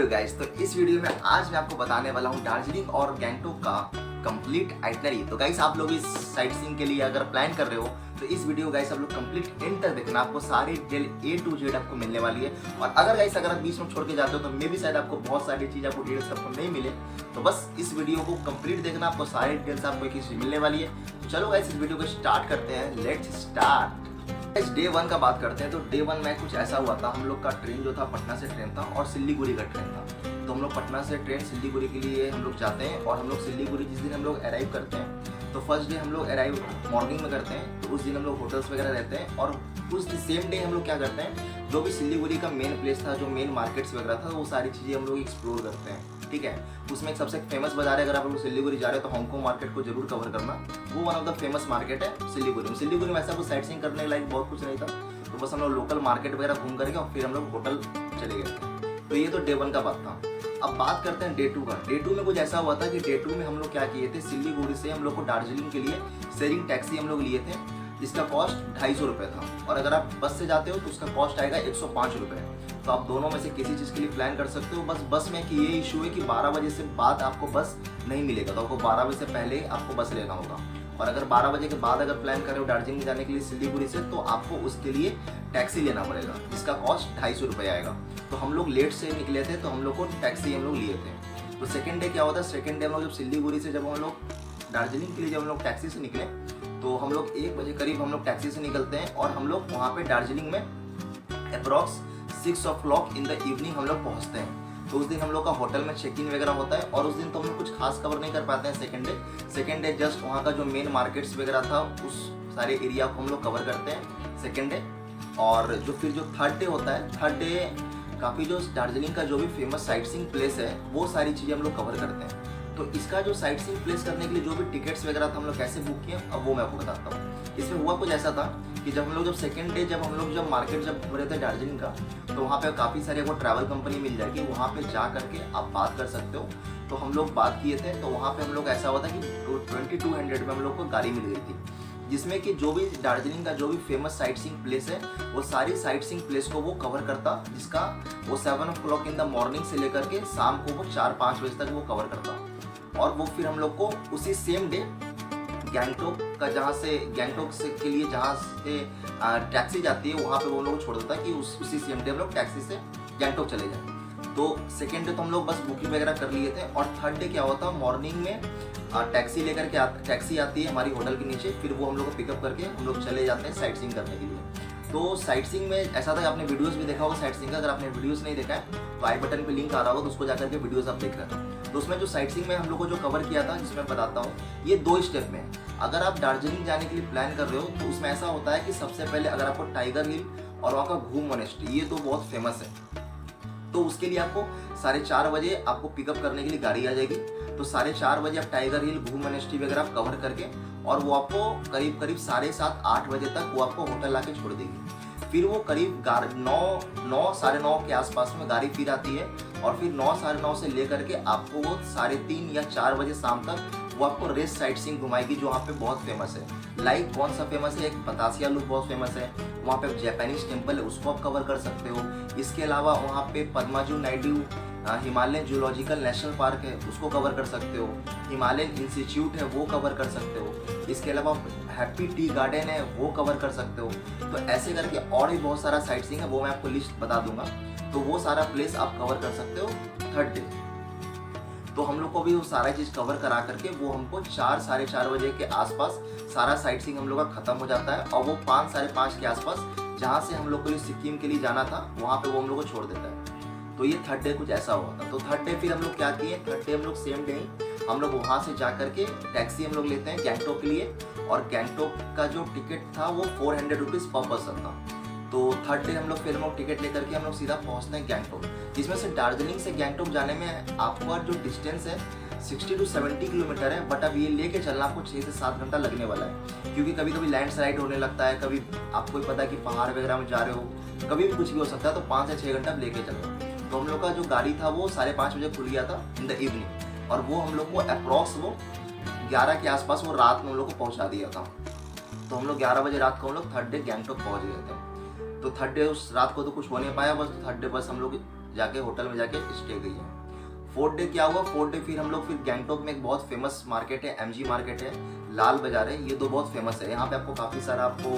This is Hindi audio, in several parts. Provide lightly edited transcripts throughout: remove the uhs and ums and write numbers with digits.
हेलो गाइस, तो इस वीडियो में आज मैं आपको बताने वाला हूँ दार्जिलिंग और गैंगटॉक का कंप्लीट आइटनरी। तो गाइस आप लोग इस साइट सीइंग के लिए अगर प्लान कर रहे हो तो इस वीडियो गाइस आप लोग कंप्लीट एंड तक देखना, आपको सारी डिटेल A to Z आपको मिलने वाली है। और अगर गाइस अगर आप बीच में छोड़ के जाते हो तो मे भी शायद आपको बहुत सारी चीज़ आपको डिटेल्स आपको नहीं मिले, तो बस इस वीडियो को कंप्लीट देखना, आपको सारी डिटेल्स आपको एक चीज़ मिलने वाली है। चलो गाइस इस वीडियो को स्टार्ट करते हैं, लेट्स स्टार्ट। डे 1 का बात करते हैं तो डे 1 में कुछ ऐसा हुआ था। हम लोग का ट्रेन जो था पटना से ट्रेन था और सिल्लीगुड़ी का ट्रेन था। तो हम लोग पटना से ट्रेन सिल्लीगुड़ी के लिए हम लोग जाते हैं और हम लोग सिल्लीगुड़ी जिस दिन हम लोग अराइव करते हैं तो फर्स्ट डे हम लोग अराइव मॉर्निंग में करते हैं। तो उस दिन हम लोग होटल्स वगैरह रहते हैं और उस सेम डे हम लोग क्या करते हैं, जो भी सिल्लीगुड़ी का मेन प्लेस था, जो मेन मार्केट्स वगैरह था, वो सारी चीज़ें हम लोग एक्सप्लोर करते हैं। ठीक है, उसमें एक सबसे फेमस बाजार है, अगर आप लोग सिल्लीगुड़ी जा रहे हो तो हांगकांग मार्केट को जरूर कवर करना। वो one of the famous market है सिल्लीगुड़ी में ऐसा कुछ साइट सीइंग करने लायक बहुत कुछ नहीं था, तो बस हम लोग लोकल मार्केट वगैरह घूम करके और फिर हम लोग होटल चले गए। तो ये तो डे 1 का बात था। अब बात करते हैं डे 2 का। डे 2 में कुछ ऐसा हुआ था कि डे 2 में हम लोग क्या किए थे, सिल्लीगुड़ी से हम लोग को दार्जिलिंग के लिए शेयरिंग टैक्सी हम लोग लिए थे, जिसका कॉस्ट 250 रुपये था। और अगर आप बस से जाते हो तो उसका कॉस्ट आएगा 105 रुपये। तो आप दोनों में से किसी चीज़ के लिए प्लान कर सकते हो। बस में कि ये इशू है कि 12 बजे से बाद आपको बस नहीं मिलेगा, तो आपको 12 बजे से पहले आपको बस लेना होगा। और अगर 12 बजे के बाद अगर प्लान कर रहे हो दार्जिलिंग जाने के लिए सिल्लीगुड़ी से, तो आपको उसके लिए टैक्सी लेना पड़ेगा, जिसका कॉस्ट 250 रुपये आएगा। तो हम लोग लेट से निकले थे तो हम लोग को टैक्सी हम लोग लिए थे। तो सेकेंड डे क्या होता है, सेकेंड डे हम लोग जब सिल्लीगुड़ी से जब हम लोग दार्जिलिंग के लिए जब हम लोग टैक्सी से निकले तो हम लोग 1 बजे करीब हम लोग टैक्सी से निकलते हैं और हम लोग वहाँ पे दार्जिलिंग में approx 6 o'clock in the evening हम लोग पहुँचते हैं। तो उस दिन हम लोग का होटल में चेक इन वगैरह होता है और उस दिन तो हम लोग कुछ खास कवर नहीं कर पाते हैं। सेकेंड डे जस्ट वहाँ का जो मेन मार्केट्स वगैरह था उस सारे एरिया को हम लोग कवर करते हैं सेकेंड डे। और जो थर्ड डे होता है, थर्ड डे काफ़ी जो दार्जिलिंग का जो भी फेमस साइट सीइंग प्लेस है वो सारी चीज़ें हम लोग कवर करते हैं। तो इसका जो साइट सीइंग प्लेस करने के लिए जो भी टिकट्स वगैरह था हम लोग कैसे बुक किए, अब वो मैं आपको बताता हूँ। इसमें हुआ कुछ ऐसा था कि जब हम लोग सेकेंड डे जब हम लोग मार्केट जब घूम रहे थे दार्जिलिंग का, तो वहाँ पे काफ़ी सारी आपको ट्रैवल कंपनी मिल जाएगी, वहाँ पे जा करके आप बात कर सकते हो। तो हम लोग बात किए थे, तो वहाँ पे हम लोग ऐसा हुआ था कि 2200 में हम लोग को गाड़ी मिल गई थी, जिसमें कि जो भी दार्जिलिंग का जो भी फेमस साइट सीइंग प्लेस है वो सारी साइट सीइंग प्लेस को वो कवर करता, जिसका वो 7 o'clock इन द मॉर्निंग से लेकर के शाम को वो 4-5 बजे तक वो कवर करता। और वो फिर हम लोग को उसी सेम डे गैंगटॉक का गैंगटॉक से के लिए जहाँ से टैक्सी जाती है वहाँ पे वो लोग छोड़ देता है कि उसी सेम डे हम लोग टैक्सी से गैंगटॉक चले जाए। तो सेकेंड डे तो हम लोग बस बुकिंग वगैरह कर लिए थे। और थर्ड डे क्या होता, मॉर्निंग में टैक्सी लेकर के टैक्सी आती है हमारी होटल के नीचे, फिर वो हम लोग को पिकअप करके हम लोग चले जाते हैं साइट सीइंग करने के लिए। तो साइट सीइंग में ऐसा था कि आपने वीडियोस भी देखा होगा साइट सीइंग का, अगर आपने वीडियोस नहीं देखा है तो आई बटन पे लिंक आ रहा होगा, तो उसको जाकर के वीडियोस आप देख लेना। तो उसमें जो साइट सीइंग में हम लोग को जो कवर किया था, जिसमें बताता हूँ, ये 2 स्टेप में है। अगर आप दार्जिलिंग जाने के लिए प्लान कर रहे हो तो उसमें ऐसा होता है कि सबसे पहले अगर आपको टाइगर हिल और वहाँ का घूम मोनेस्ट्री, ये तो बहुत फेमस है, तो उसके लिए आपको 4:30 बजे आपको पिकअप करने के लिए गाड़ी आ जाएगी। तो 4:30 बजे आप टाइगर हिल घूम मोनेस्ट्री वगैरह आप कवर करके और वो आपको करीब 7:30-8 बजे तक वो आपको होटल आके छोड़ देगी। फिर वो करीब 9 साढ़े 9 के आसपास में गाड़ी फिर आती है और फिर 9 साढ़े 9 से लेकर के आपको वो 3:30 या 4 बजे शाम तक वो आपको रेस्ट साइट सीइंग घुमाएगी, जो वहाँ पे बहुत फेमस है। लाइक कौन सा फेमस है, एक बतासिया लूप बहुत फेमस है, वहाँ पे जैपनीज टेम्पल है, उसको आप कवर कर सकते हो। इसके अलावा वहाँ पे Padmaja Naidu Himalayan zoological national park है, उसको कवर कर सकते हो। हिमालयन इंस्टीट्यूट है, वो कवर कर सकते हो। इसके अलावा हैप्पी टी गार्डन है, वो कवर कर सकते हो। तो ऐसे करके और भी बहुत सारा साइट सीइंग है, वो मैं आपको लिस्ट बता दूंगा। तो वो सारा प्लेस आप कवर कर सकते हो थर्ड डे। तो हम लोग को भी वो सारा चीज़ कवर करा करके वो हमको 4-4:30 बजे के आसपास सारा साइट सीइंग हम लोग का खत्म हो जाता है और वो 5-5:30 के आसपास जहाँ से हम लोग को सिक्किम के लिए जाना था वहाँ पे वो हम लोग को छोड़ देता है। तो ये थर्ड डे कुछ ऐसा हुआ था। तो थर्ड डे फिर हम लोग क्या किए, थर्ड डे हम लोग सेम डे ही हम लोग वहाँ से जा करके टैक्सी हम लोग लेते हैं गैंगटॉक के लिए, और गैंगटॉक का जो टिकट था वो 400 रुपीज़ पर पर्सन था। तो थर्ड डे हम लोग टिकट लेकर के हम लोग सीधा पहुँचते हैं गैंगटॉक, जिसमें से दार्जिलिंग से गैंगटॉक जाने में आपका जो डिस्टेंस है 60 to 70 किलोमीटर है। बट अब ये लेके चलना आपको 6 से 7 घंटा लगने वाला है, क्योंकि कभी कभी लैंडस्लाइड होने लगता है, कभी आपको ही पता है कि पहाड़ वगैरह में जा रहे हो, कभी भी कुछ भी हो सकता है। तो 5 से 6 घंटा लेके चलो। तो हम लोग का जो गाड़ी था वो 5:30 बजे खुल गया था इन द इवनिंग, और वो हम लोग को अप्रॉक्स वो 11 के आसपास वो रात में हम लोग को पहुँचा दिया था। तो हम लोग 11 बजे रात को हम लोग थर्ड डे गैंगटॉक पहुँच गए थे। तो थर्ड डे उस रात को तो कुछ हो नहीं पाया, बस थर्ड डे बस हम लोग जाके होटल में जाके स्टे गई है। फोर्थ डे क्या हुआ, फोर्थ डे फिर हम लोग फिर गैंगटॉक में एक बहुत फेमस मार्केट है, MG मार्केट है, लाल बाजार है, ये दो बहुत फेमस है। यहाँ पे आपको काफ़ी सारा आपको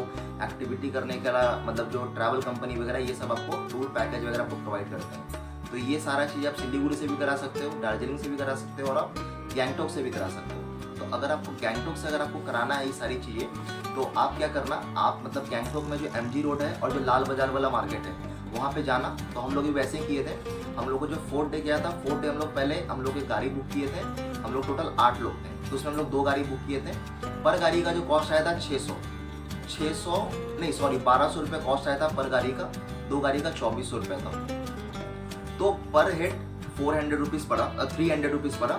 एक्टिविटी करने का मतलब जो ट्रैवल कंपनी वगैरह ये सब आपको टूर पैकेज वगैरह आपको प्रोवाइड करते हैं। तो ये सारा चीज़ आप सिलीगुड़ी से भी करा सकते हो, दार्जिलिंग से भी करा सकते हो और आप गैंगटॉक से भी करा सकते हो। तो अगर आपको गैंगटॉक से अगर आपको कराना है ये सारी चीज़ें तो आप क्या करना, आप मतलब गैंगटॉक में जो MG रोड है और जो लाल बाजार वाला मार्केट है वहाँ पे जाना। तो हम लोग भी वैसे ही किए थे। हम लोग को जो फोर्थ डे किया था, फोर्थ डे हम लोग पहले हम लोग एक गाड़ी बुक किए थे। हम लोग टोटल 8 लोग थे, तो उसमें हम लोग 2 गाड़ी बुक किए थे। पर गाड़ी का जो कॉस्ट आया था 1200 रुपये कॉस्ट आया था पर गाड़ी का। 2 गाड़ी का 2400 रुपये था। तो पर हेड 400 रुपीज़ पड़ा, 300 रुपीज़ पड़ा।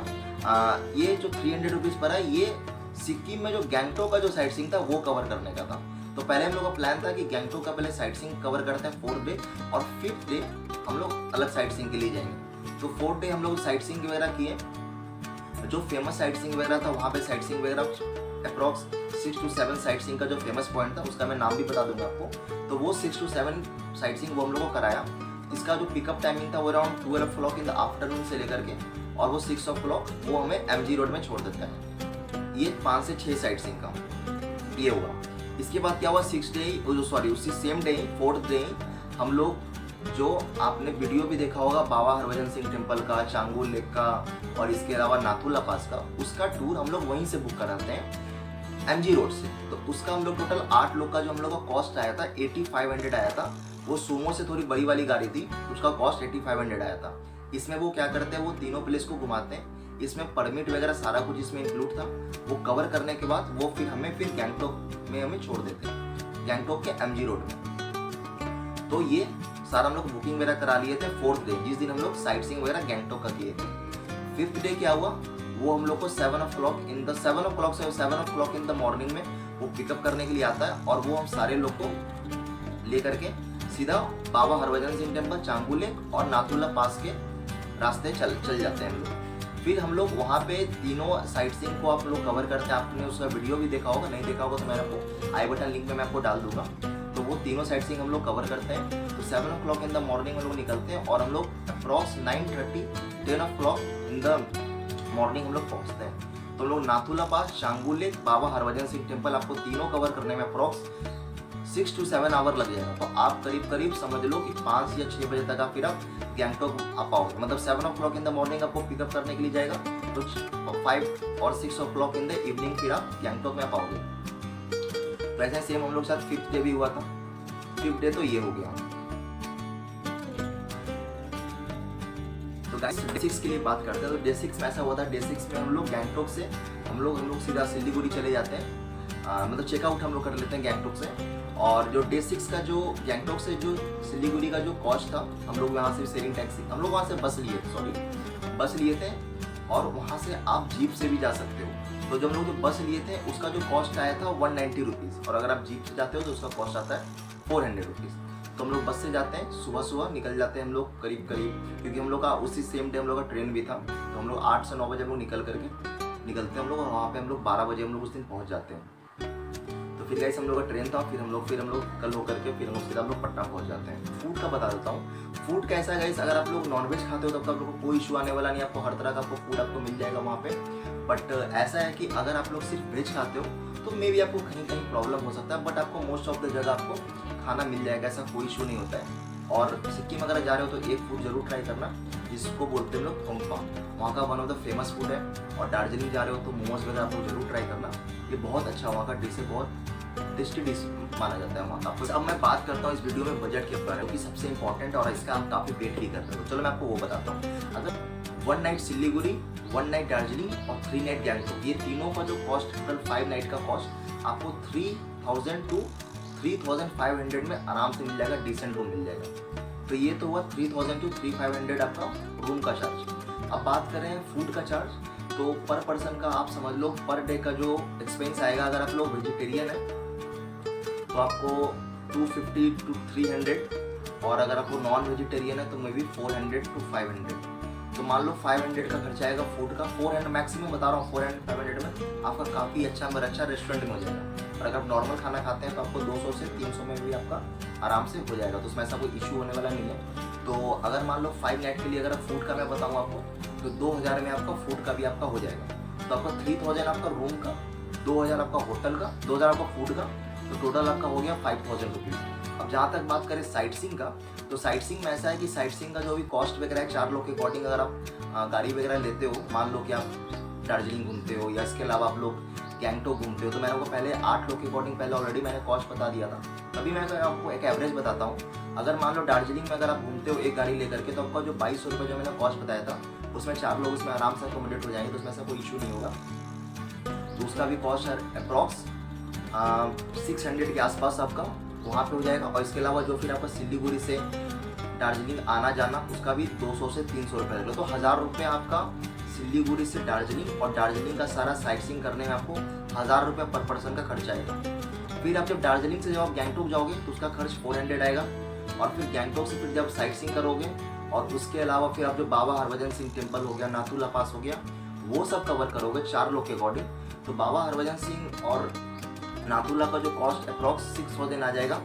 ये जो 300 रुपीज़ पड़ा ये सिक्किम में जो गैंगटॉक का जो साइट सीइंग था वो कवर करने का था। तो पहले हम लोग का प्लान था कि गैंगटॉक का पहले साइट सीइंग कवर करते हैं 4th डे, और 5th डे हम लोग अलग साइट सीइंग के लिए जाएंगे। तो 4th डे हम लोग साइट सीइंग वगैरह किए। जो फेमस साइट सीइंग वगैरह था वहाँ पे साइट सीइंग वगैरह अप्रॉक्स 6 to 7 साइट सीइंग का जो फेमस पॉइंट था उसका मैं नाम भी बता दूंगा आपको। तो वो 6 to 7 साइट सीइंग वो हम लोग को कराया। इसका जो पिकअप टाइमिंग था वो around 12 o'clock in the afternoon से लेकर के, और वो 6 o'clock वो हमें MG रोड में छोड़ देता है। ये 5 से 6 साइट सीइंग का ये हुआ। इसके बाद क्या हुआ, 6th डे उसी सेम डे 4th डे हम लोग जो आपने वीडियो भी देखा होगा बाबा हरभजन सिंह टेम्पल का, चांगुल लेक का और इसके अलावा नाथुला पास का, उसका टूर हम लोग वहीं से बुक कराते हैं MG रोड से। तो उसका हम लोग टोटल 8 लोग का जो हम लोग का कॉस्ट आया था 8500 आया था। वो सूमो से थोड़ी बड़ी वाली गाड़ी थी, उसका कॉस्ट 8500 आया था। इसमें वो क्या करते हैं, वो तीनों प्लेस को घुमाते हैं। इसमें परमिट वगैरह सारा कुछ इसमें इंक्लूड था। वो कवर करने के बाद वो फिर गैंगटॉक में हमें छोड़ देते हैं, गैंगटॉक के MG रोड में। तो ये सारा हम लोग बुकिंग वगैरह करा लिए थे 4th डे, जिस दिन हम लोग साइट सीइंग वगैरह गैंगटॉक का किए थे। 5th डे क्या हुआ, वो हम लोग को 7 o'clock इन द मॉर्निंग में वो पिकअप करने के लिए आता है, और वो हम सारे लोग को लेकर के सीधा बाबा हरभजन सिंह टेम्पल, चांगुल लेक और नाथुला पास के रास्ते चल जाते हैं हम लोग। फिर हम लोग वहाँ पे तीनों साइट सीइंग को आप लोग कवर करते हैं। आपने उसका वीडियो भी देखा होगा, नहीं देखा होगा तो मैं आपको आई बटन लिंक में मैं आपको डाल दूंगा। तो वो तीनों साइट सीइंग हम लोग कवर करते हैं। तो 7 o'clock इन द मॉर्निंग हम लोग निकलते हैं, और हम लोग approx 9:30 10 o'clock in the morning हम लोग पहुँचते हैं। तो हम लोग नाथुला पास, चांगुल लेक, बाबा हरभजन सिंह टेम्पल आपको तीनों कवर करने में अप्रॉक्स 6 to 7 आवर लग जाएगा। तो आप करीब समझ लो कि 5 या 6 बजे तक आप फिर आप गैंगटॉक आ पाओगे। मतलब 7 o'clock इन द मॉर्निंग आपको पिकअप करने के लिए जाएगा, तो 5 और 6 o'clock इन द इवनिंग फिर आप गैंगटॉक में आ पाओगे। वैसे सेम हम लोग साथ 5th डे भी हुआ था। 5th डे तो ये हो गया। तो गाइस डे 6 के लिए बात करते हैं। तो डे 6 में ऐसा हुआ था, डे 6 में हम लोग गैंगटॉक से हम लोग सीधा सिलीगुड़ी चले जाते हैं। मतलब चेकआउट हम लोग कर लेते हैं गैंगटॉक से। और जो डे 6 का जो गैंगटॉक से जो सिलीगुड़ी का जो कॉस्ट था, हम लोग वहाँ से शेयरिंग टैक्सी, हम लोग वहाँ से बस लिए थे, और वहाँ से आप जीप से भी जा सकते हो। तो जो हम लोग जो बस लिए थे उसका जो कॉस्ट आया था 190 रुपीज़, और अगर आप जीप से जाते हो तो उसका कॉस्ट आता है 400 रुपीज़। तो हम लोग बस से जाते हैं, सुबह निकल जाते हैं हम लोग करीब, क्योंकि हम लोग का उसी सेम डे हम लोग का ट्रेन भी था। तो हम लोग 8 से 9 बजे हम लोग निकलते हैं हम लोग, और वहाँ पे हम लोग 12 बजे हम लोग उस दिन पहुँच जाते हैं। तो फिर गाइस हम लोग का ट्रेन था, फिर हम लोग कल होकर के फिर हम लोग सीधा हम लोग पटना पहुँच जाते हैं। फूड का बता देता हूँ। फूड कैसा है गाइस, अगर आप लोग नॉनवेज खाते हो तब तो आप लोग को कोई इशू आने वाला नहीं, आपको हर तरह का आपको फूड आपको मिल जाएगा वहाँ पे। बट ऐसा है कि अगर आप लोग सिर्फ वेज खाते हो तो मे बी आपको कहीं प्रॉब्लम हो सकता है, बट आपको मोस्ट ऑफ द जगह आपको खाना मिल जाएगा, ऐसा कोई इशू नहीं होता है। और सिक्किम अगर जा रहे हो तो एक फूड जरूर ट्राई करना, जिसको बोलते हैं लोग थोंगपा, वहाँ का one of the famous food है। और दार्जिलिंग जा रहे हो तो मोमोज वगैरह आप लोग जरूर ट्राई करना, ये बहुत अच्छा वहाँ का डिश है, बहुत टेस्टी डिश माना जाता है वहाँ का। तो अब मैं बात करता हूँ इस वीडियो में बजट के ऊपर, क्योंकि सबसे इंपॉर्टेंट और इसका आप काफ़ी वेट भी करते हो। चलो मैं आपको वो बताता हूँ। अगर 1 नाइट सिलीगुड़ी, 1 नाइट दार्जिलिंग और 3 नाइट गैंगटॉक, ये तीनों का जो कॉस्ट, टोटल 5 नाइट का कॉस्ट आपको 3000 to 3500 में आराम से मिल जाएगा, डिसेंट रूम मिल जाएगा। तो ये तो हुआ 3000 to 3500 आपका रूम का चार्ज। अब बात करें फूड का चार्ज, तो पर पर्सन का आप समझ लो पर डे का जो एक्सपेंस आएगा, अगर आप लोग वेजिटेरियन है तो आपको 250 to 300, और अगर आपको नॉन वेजिटेरियन है तो मे बी 400 to 500। तो मान लो 500 का खर्चा आएगा फूड का, 400 मैक्सिमम बता रहा हूँ, 400 500 में आपका काफ़ी अच्छा रेस्टोरेंट में हो जाएगा। और अगर आप नॉर्मल खाना खाते हैं तो आपको 200 से 300 में भी आपका आराम से हो जाएगा, तो उसमें ऐसा कोई इशू होने वाला नहीं है। तो अगर मान लो 5 नाइट के लिए अगर फूड का मैं बताऊँ आपको, तो 2000 में आपका फूड का भी आपका हो जाएगा। तो आपका 3000 आपका रूम का, 2000 आपका होटल का, 2000 आपका फूड का, तो टोटल आपका हो गया 5000 रुपीज़। अब जहाँ तक बात करें साइट सीइंग का, तो साइट सीइंग में ऐसा है कि साइट सीइंग का जो भी कॉस्ट वगैरह है 4 लोग के अकॉर्डिंग, अगर आप गाड़ी वगैरह लेते हो, मान लो कि आप दार्जिलिंग घूमते हो या इसके अलावा आप लोग गैंगटोक घूमते हो, तो मैंने आपको पहले 8 लोग के अकॉर्डिंग पहले ऑलरेडी मैंने कॉस्ट बता दिया था। अभी मैं आपको एक एवरेज बताता हूँ। अगर मान लो दार्जिलिंग में अगर आप घूमते हो एक गाड़ी लेकर के, तो आपका जो 2200 रुपये जो मैंने कॉस्ट बताया था, उसमें 4 लोग उसमें आराम से अकोमोडेट हो जाएंगे, तो उसमें ऐसा कोई इशू नहीं होगा। तो उसका भी कॉस्ट है अप्रॉक्स 600 के आसपास आपका वहाँ पे हो जाएगा। और इसके अलावा जो फिर आपका सिलीगुड़ी से दार्जिलिंग आना जाना, उसका भी 200 से 300 रुपये लग लो, तो 1000 रुपये आपका सिलीगुड़ी से दार्जिलिंग, और दार्जिलिंग का सारा साइट सीइंग करने में आपको 1000 रुपये पर पर्सन का खर्चा आएगा। फिर आप जब दार्जिलिंग से जब आप गैंगटोक जाओगे तो उसका खर्च 400 आएगा। और फिर गैंगटोक से फिर जब साइट सीइंग करोगे, और उसके अलावा फिर आप जो बाबा हरभजन सिंह टेम्पल हो गया, नाथुला पास हो गया, वो सब कवर करोगे 4 लोग के अकॉर्डिंग, तो बाबा हरभजन सिंह और नाथुला का जो कॉस्ट अप्रॉक्स 6000 आ जाएगा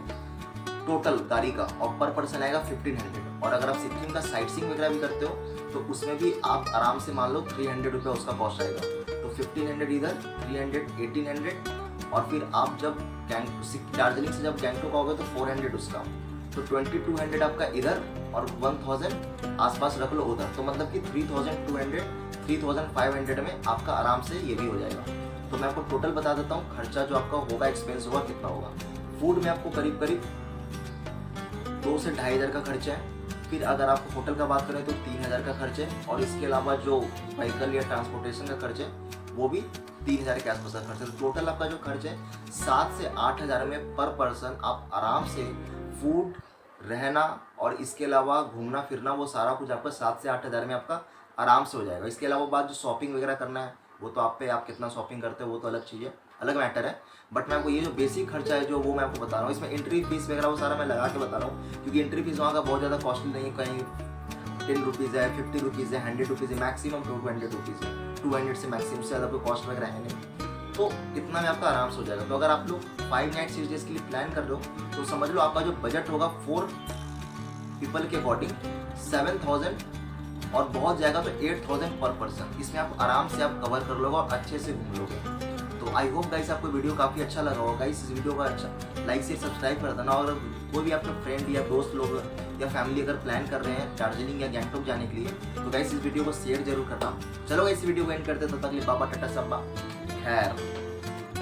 टोटल गाड़ी का, और पर पर्सन आएगा 1500। और अगर आप सिक्किम का साइट सीइंग वगैरह भी करते हो तो उसमें भी आप आराम से मान लो 300 रुपये उसका कॉस्ट आएगा। तो 1500 इधर, 300, 1800, और फिर आप जब दार्जिलिंग से जब गैंगटोक आओगे तो 400 उसका, तो 2200 आपका इधर, और 1000 आसपास रख लो उधर, तो मतलब कि 3200, 3500 में आपका आराम से ये भी हो जाएगा। तो मैं आपको टोटल बता देता हूँ खर्चा जो आपका होगा, एक्सपेंस होगा कितना होगा। फूड में आपको करीब करीब 2 से 2500 का खर्चा है। फिर अगर आप होटल का बात करें तो 3000 का खर्च है, और इसके अलावा जो व्हीकल या ट्रांसपोर्टेशन का खर्च है वो भी 3000 के आसपास का खर्च है। टोटल आपका जो खर्च है 7 से 8000 में पर पर्सन आप आराम से फूड, रहना और इसके अलावा घूमना फिरना, वो सारा कुछ आपका 7 से 8000 में आपका आराम से हो जाएगा। इसके अलावा बात जो शॉपिंग वगैरह करना है वो तो आप पे, आप कितना शॉपिंग करते हो वो तो अलग चीज़ है, अलग मैटर है। बट मैं आपको ये जो बेसिक खर्चा है जो वो मैं आपको बता रहा हूँ, इसमें एंट्री फीस वगैरह वो सारा मैं लगा के बता रहा हूँ, क्योंकि एंट्री फीस वहाँ का बहुत ज़्यादा कॉस्टली नहीं है, कहीं 10 रुपीज़ है, 50 रुपीज़ है, 100 रुपीज़ है, मैक्सिमम 200 रुपीज़ है, 200 से मैक्सिमम से ज़्यादा कोई कॉस्ट वगैरह है नहीं, तो इतना में आपका आराम से हो जाएगा। तो अगर आप लोग 5 नाइट 6 डेज़ के लिए प्लान कर रहे हो तो समझ लो आपका जो बजट होगा 4 पीपल के अकॉर्डिंग 7000, और बहुत जाएगा तो 8000 पर पर्सन। इसमें आप आराम से आप कवर कर लोगे और अच्छे से घूम लोगे। तो आई होप गाइस आपको वीडियो काफ़ी अच्छा लगा होगा। गाइस इस वीडियो को अच्छा लाइक शेयर सब्सक्राइब कर देना, और कोई भी आपके फ्रेंड या दोस्त लोग या फैमिली अगर प्लान कर रहे हैं दार्जिलिंग या गैंगटोक जाने के लिए, तो गाइस इस वीडियो को शेयर जरूर करना। चलो इस वीडियो को एंड करते, तब तक के लिए बाबा टाटा सब्बा खैर।